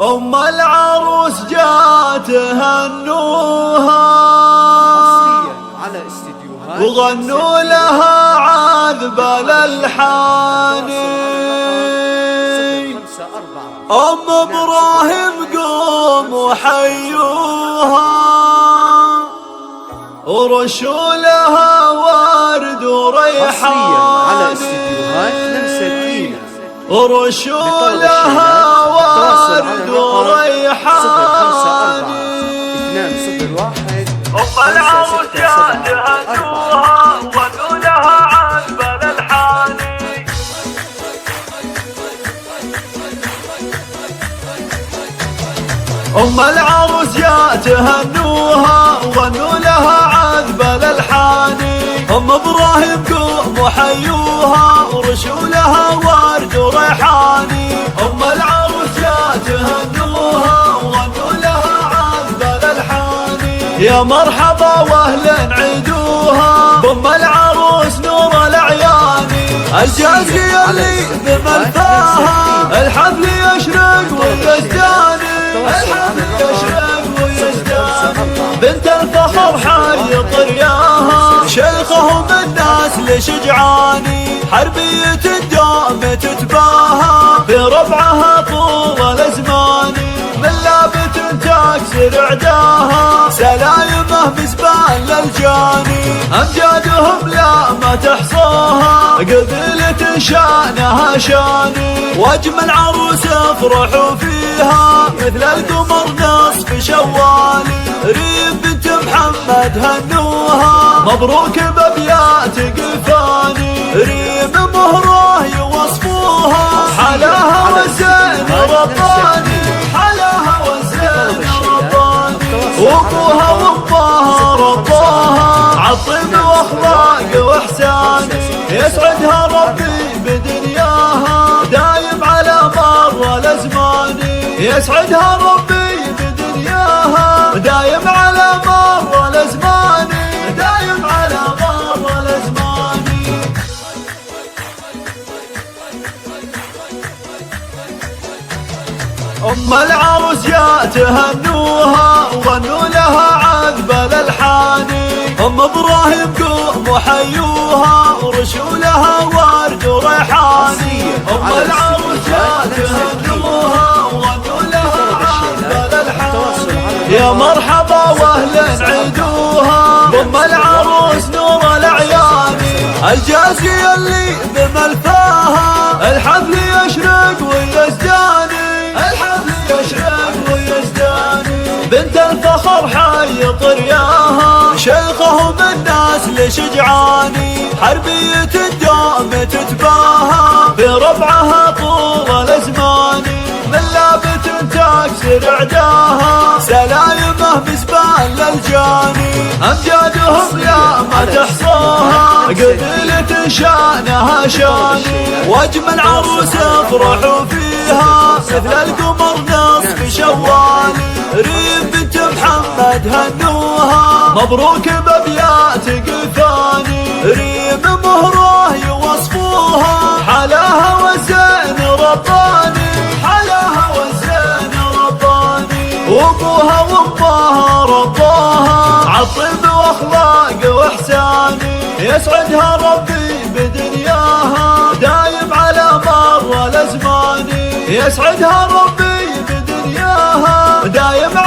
أم العروس جات تهنوها وغنوا لها عذب الألحان. أم إبراهيم قوم وحيوها ورشوا لها ورد وريحان. ورشوا لها ورد وريحان. أم العروس جات تهنوها وغنوا لها عذب الألحان. أم العروس جات تهنوها وغنوا لها عذب الألحان. أم إبراهيم قوم وحيوها ورشوا لها ورد وريحان. أم العروس جات تهنوها وغنوا لها عذب الألحان. يا مرحبا واهلا عيدوها بأم العروس نور الأعيان. الجازية اللي بملفاها الحفل يشرق ويزدان. الحفل يشرق ويزدان. بنت الفخر حي طرياها شيخهم الناس لشجعاني. حربية الدوم تتباهى في ربعها طول الأزمان. من لابت تكسر عداها سلايمه بزبال للجاني. أمجادهم لا ما تحصاها قبيلة شانها شاني. واجمل عروس افرحوا فيها مثل القمر نصف شوالي. ريم بنت محمد هنوها مبروك بابيات قفاني. ريم مهره يوصفوها حلاها وزين رباني. حلاها وزين رباني. وابوها وامها رباها عالطيب واخلاق واحسان. يسعدها ربي بدنياها دايم على مر الازمان. يسعدها ربي بدنياها دايم على مر الازمان. دايم على مر الازمان. أم العروس جات تهنوها وغنوا لها عذب الألحان. أم إبراهيم قوم وحيوها ورشوا لها ورد وريحان. أم العروس جات تهنوها وغنوا لها عذب الألحان. يا مرحبا واهلا عيدوها بأم العروس نور الأعيان. الجازية اللي بملفاها الحفل يشرق ويزدان. الحفل يشرق ويزدان. بنت الفخر حي طرياها شيخهم الناس لشجعاني. حربية الدوم تتباهى في ربعها طول الأزمان. من لابت تكسر عداها سلايمه بزبال للجاني. أمجادهم لا ما تحصاها قبيلة شانها شاني. واجمل عروس افرحوا فيها مثل القمر نصف شوالي. ريم بنت محمد هنوها مبروك بابيات قفاني. ريم مهره يوصفوها حلاها وزين رباني. حلاها وزين رباني. وابوها وامها رباها عالطيب واخلاق واحساني. يسعدها ربي بدنياها دايم على مر الازمان. يسعدها ربي بدنياها دايم